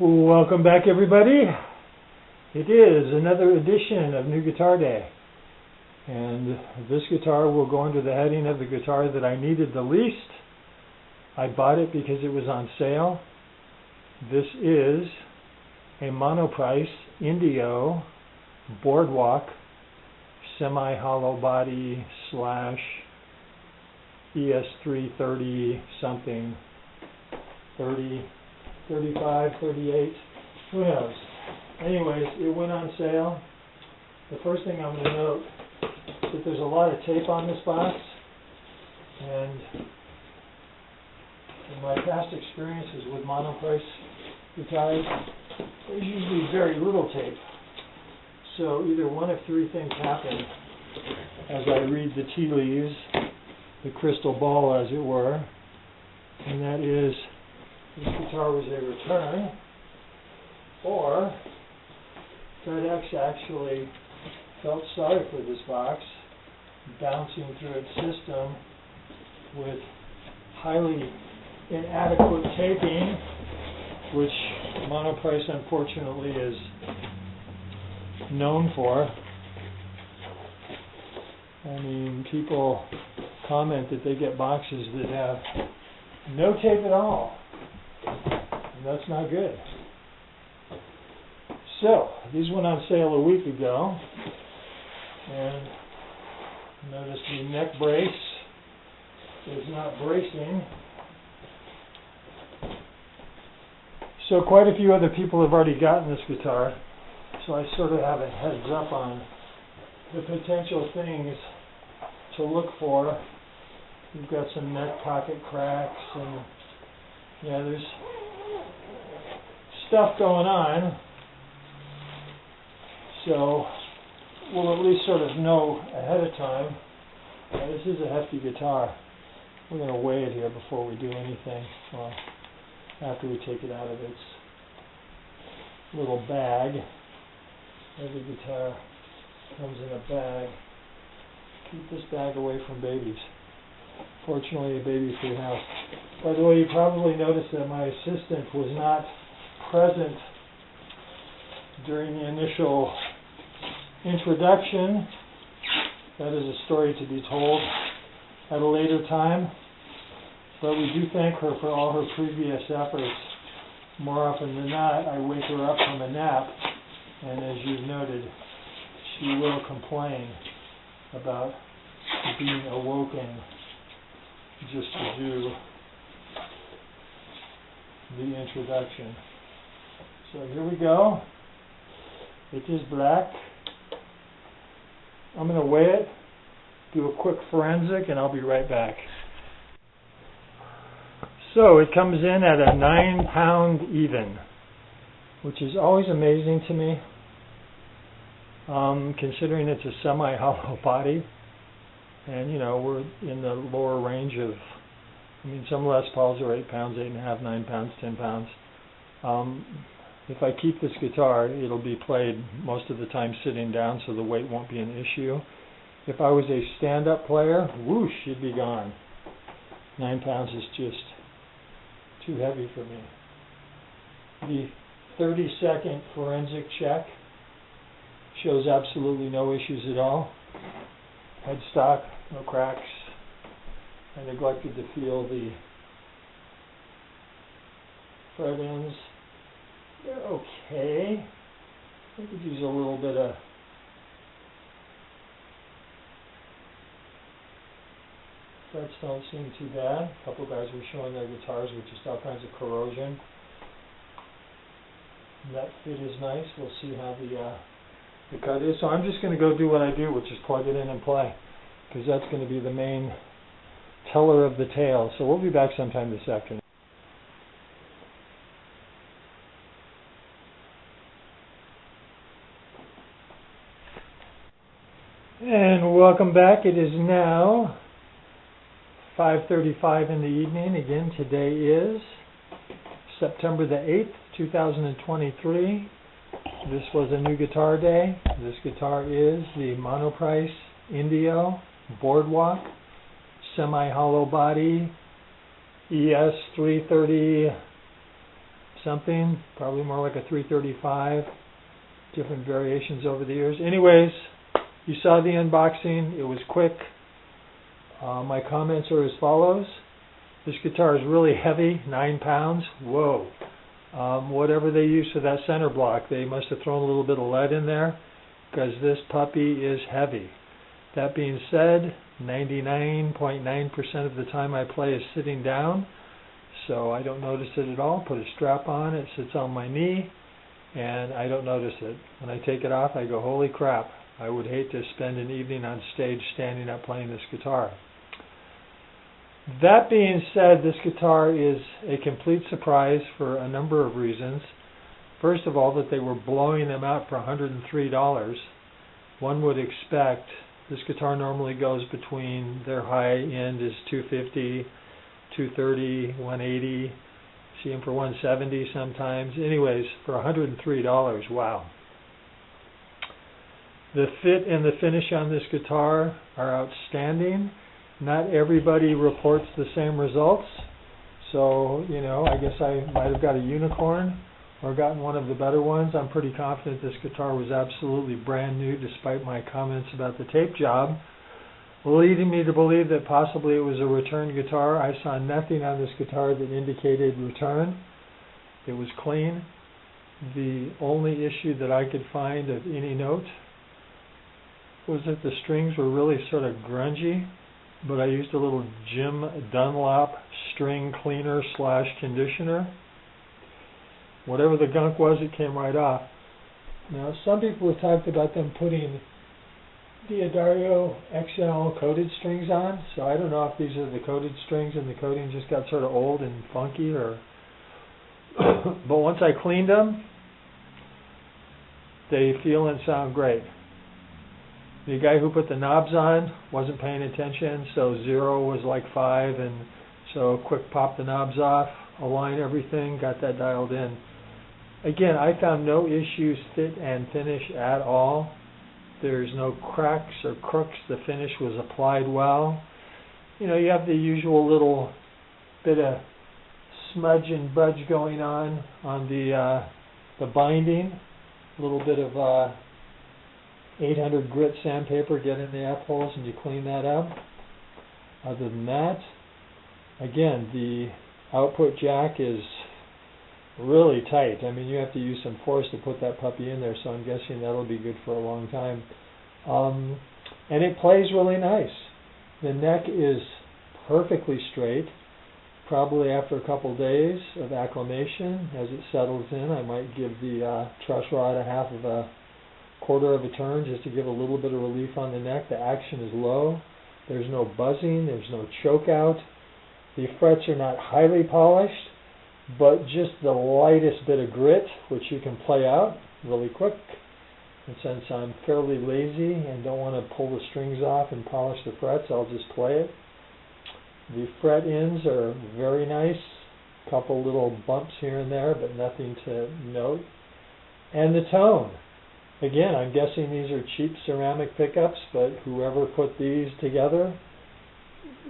Welcome back, everybody. It is another edition of New Guitar Day, and this guitar will go under the heading of the guitar that I needed the least. I bought it because it was on sale. This is a monoprice Indio Boardwalk semi-hollow body slash ES330 something, 30, 35, 38, who knows. Anyways, it went on sale. The first thing I'm going to note is that there's a lot of tape on this box, and in my past experiences with monoprice guitars, there's usually very little tape. So either one of three things happen as I read the tea leaves, the crystal ball as it were, and that is this guitar was a return, or FedEx actually felt sorry for this box, bouncing through its system with highly inadequate taping, which monoprice unfortunately is known for. I mean, people comment that they get boxes that have no tape at all, and that's not good. So, these went on sale a week ago, and notice the neck brace is not bracing. So quite a few other people have already gotten this guitar, so I sort of have a heads up on the potential things to look for. You've got some neck pocket cracks, and yeah, there's stuff going on. So we'll at least sort of know ahead of time. This is a hefty guitar. We're going to weigh it here before we do anything. Well, after we take it out of its little bag. Every guitar comes in a bag. Keep this bag away from babies. Fortunately, a baby-free house. By the way, you probably noticed that my assistant was not present during the initial introduction. That is a story to be told at a later time. But we do thank her for all her previous efforts. More often than not, I wake her up from a nap, and as you've noted, she will complain about being awoken just to do the introduction. So here we go. It is black. I'm going to weigh it, do a quick forensic, and I'll be right back. So it comes in at a 9 pound even, which is always amazing to me, considering it's a semi-hollow body. And, you know, we're in the lower range of, I mean, some Les Pauls are 8 pounds, 8.5, 9 pounds, 10 pounds. If I keep this guitar, it'll be played most of the time sitting down, so the weight won't be an issue. If I was a stand-up player, whoosh, it'd be gone. 9 pounds is just too heavy for me. The 30-second forensic check shows absolutely no issues at all. Headstock, no cracks. I neglected to feel the fret ends. They're okay. I could use a little bit of frets don't seem too bad. A couple guys were showing their guitars with just all kinds of corrosion. And that fit is nice. We'll see how the cut is. So I'm just going to go do what I do, which is plug it in and play, because that's going to be the main teller of the tale. So we'll be back sometime this afternoon. And welcome back. It is now 5:35 in the evening. Again, today is September the 8th, 2023. This was a New Guitar Day. This guitar is the monoprice Indio Boardwalk semi-hollow body ES330 something, probably more like a 335, different variations over the years. Anyways, you saw the unboxing, it was quick. My comments are as follows. This guitar is really heavy, 9 pounds, whoa. Whatever they use for that center block, they must have thrown a little bit of lead in there, because this puppy is heavy. That being said, 99.9% of the time I play is sitting down, so I don't notice it at all. Put a strap on, it sits on my knee, and I don't notice it. When I take it off, I go, holy crap, I would hate to spend an evening on stage standing up playing this guitar. That being said, this guitar is a complete surprise for a number of reasons. First of all, that they were blowing them out for $103. One would expect this guitar normally goes between, their high end is $250, $230, $180, see them for $170 sometimes. Anyways, for $103, wow. The fit and the finish on this guitar are outstanding. Not everybody reports the same results, so, you know, I guess I might have got a unicorn or gotten one of the better ones. I'm pretty confident this guitar was absolutely brand new despite my comments about the tape job, leading me to believe that possibly it was a return guitar. I saw nothing on this guitar that indicated return. It was clean. The only issue that I could find of any note was that the strings were really sort of grungy, but I used a little Jim Dunlop string cleaner / conditioner. Whatever the gunk was, it came right off. Now, some people have talked about them putting D'Addario XL coated strings on, so I don't know if these are the coated strings and the coating just got sort of old and funky, or but once I cleaned them, they feel and sound great. The guy who put the knobs on wasn't paying attention, so 0 was like 5, and so quick pop the knobs off, align everything, got that dialed in. Again, I found no issues fit and finish at all. There's no cracks or crooks. The finish was applied well. You know, you have the usual little bit of smudge and budge going on the binding, a little bit of 800 grit sandpaper, get in the F-holes and you clean that up. Other than that, again, the output jack is really tight. I mean, you have to use some force to put that puppy in there, so I'm guessing that'll be good for a long time. And it plays really nice. The neck is perfectly straight. Probably after a couple days of acclimation, as it settles in, I might give the truss rod a half of a quarter of a turn just to give a little bit of relief on the neck. The action is low. There's no buzzing. There's no choke out. The frets are not highly polished, but just the lightest bit of grit, which you can play out really quick. And since I'm fairly lazy and don't want to pull the strings off and polish the frets, I'll just play it. The fret ends are very nice. A couple little bumps here and there, but nothing to note. And the tone. Again, I'm guessing these are cheap ceramic pickups, but whoever put these together,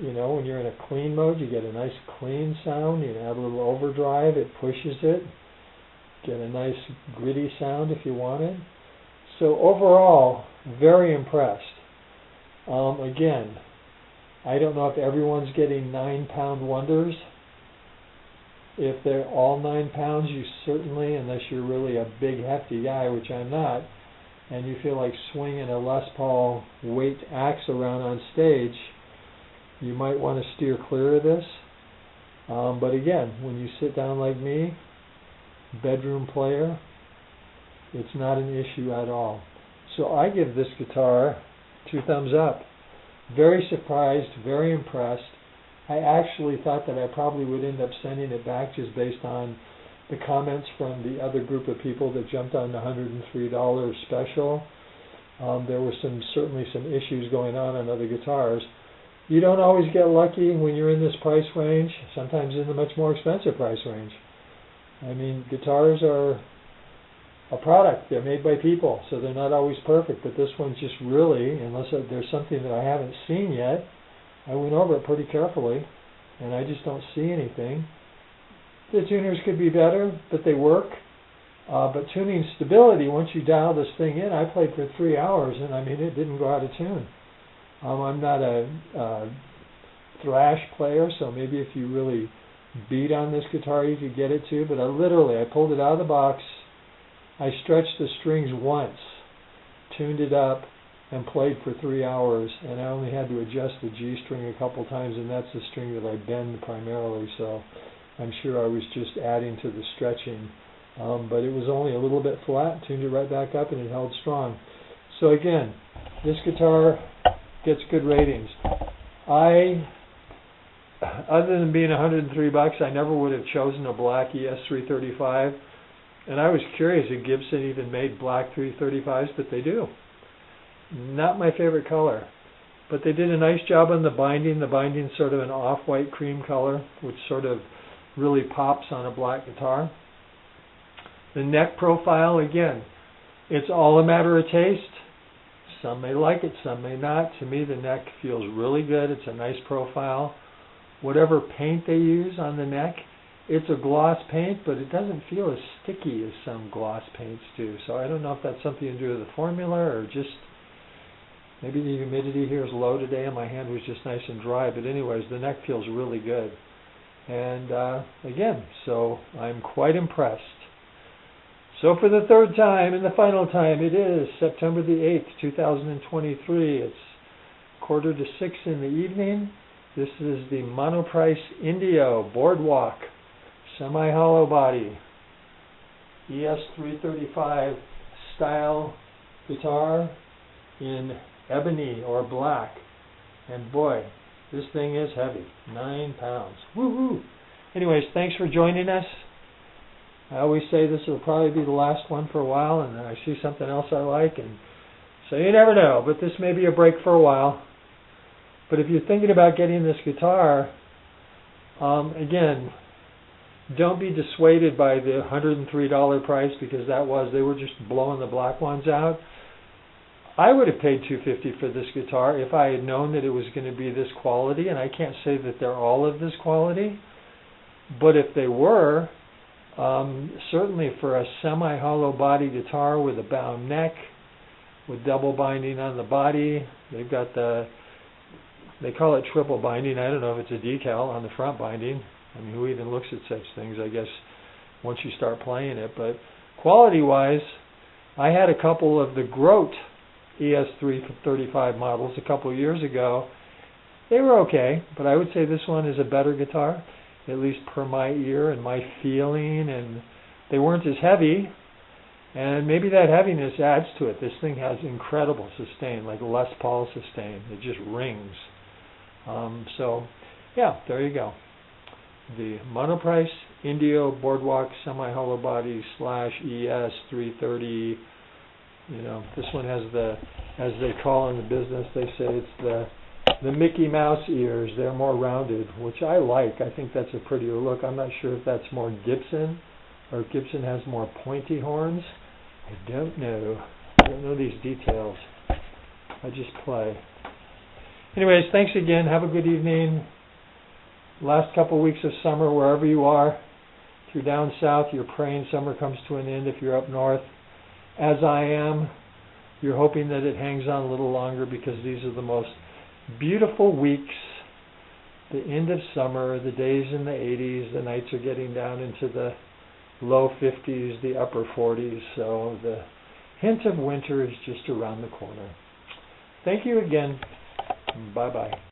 you know, when you're in a clean mode, you get a nice clean sound. You add a little overdrive, it pushes it. Get a nice gritty sound if you want it. So overall, very impressed. Again, I don't know if everyone's getting 9-pound wonders. If they're all 9 pounds, you certainly, unless you're really a big hefty guy, which I'm not, and you feel like swinging a Les Paul weight axe around on stage, you might want to steer clear of this. But again, when you sit down like me, bedroom player, it's not an issue at all. So I give this guitar 2 thumbs up. Very surprised, very impressed. I actually thought that I probably would end up sending it back just based on the comments from the other group of people that jumped on the $103 special. There were certainly some issues going on other guitars. You don't always get lucky when you're in this price range, sometimes in the much more expensive price range. I mean, guitars are a product. They're made by people, so they're not always perfect, but this one's just really, unless there's something that I haven't seen yet, I went over it pretty carefully, and I just don't see anything. the tuners could be better, but they work. But tuning stability, once you dial this thing in, I played for 3 hours, and I mean, it didn't go out of tune. I'm not a thrash player, so maybe if you really beat on this guitar, you could get it to. But I pulled it out of the box, I stretched the strings once, tuned it up, and played for 3 hours, and I only had to adjust the G string a couple times, and that's the string that I bend primarily, so I'm sure I was just adding to the stretching. But it was only a little bit flat, tuned it right back up, and it held strong. So again, this guitar gets good ratings. Other than being $103, I never would have chosen a black ES335, and I was curious if Gibson even made black 335s, but they do. Not my favorite color, but they did a nice job on the binding. The binding's sort of an off-white cream color, which sort of really pops on a black guitar. The neck profile, again, it's all a matter of taste. Some may like it, some may not. To me, the neck feels really good. It's a nice profile. Whatever paint they use on the neck, it's a gloss paint, but it doesn't feel as sticky as some gloss paints do. So I don't know if that's something to do with the formula or just maybe the humidity here is low today and my hand was just nice and dry. But anyways, the neck feels really good. And again, so I'm quite impressed. So for the third time and the final time, it is September the 8th, 2023. It's 5:45 in the evening. This is the Monoprice Indio Boardwalk semi-hollow body ES335 style guitar in ebony or black. And boy, this thing is heavy, 9 pounds. Woohoo! Anyways, thanks for joining us. I always say this will probably be the last one for a while, and then I see something else I like, and so you never know, but this may be a break for a while. But if you're thinking about getting this guitar, again, don't be dissuaded by the $103 price, because they were just blowing the black ones out. I would have paid $250 for this guitar if I had known that it was going to be this quality, and I can't say that they're all of this quality, but if they were, certainly for a semi-hollow body guitar with a bound neck, with double binding on the body, they've got they call it triple binding. I don't know if it's a decal on the front binding. I mean, who even looks at such things, I guess, once you start playing it. But quality-wise, I had a couple of the Grote ES335 models a couple of years ago. They were okay, but I would say this one is a better guitar, at least per my ear and my feeling, and they weren't as heavy, and maybe that heaviness adds to it. This thing has incredible sustain, like Les Paul sustain. It just rings. So, yeah, there you go. The Monoprice Indio Boardwalk semi-hollow body / ES330. You know, this one has the, as they call in the business, they say it's the Mickey Mouse ears. They're more rounded, which I like. I think that's a prettier look. I'm not sure if that's more Gibson or if Gibson has more pointy horns. I don't know. I don't know these details. I just play. Anyways, thanks again. Have a good evening. Last couple of weeks of summer, wherever you are. If you're down south, you're praying summer comes to an end. If you're up north, as I am, you're hoping that it hangs on a little longer, because these are the most beautiful weeks. The end of summer, the days in the 80s, the nights are getting down into the low 50s, the upper 40s, so the hint of winter is just around the corner. Thank you again. Bye-bye.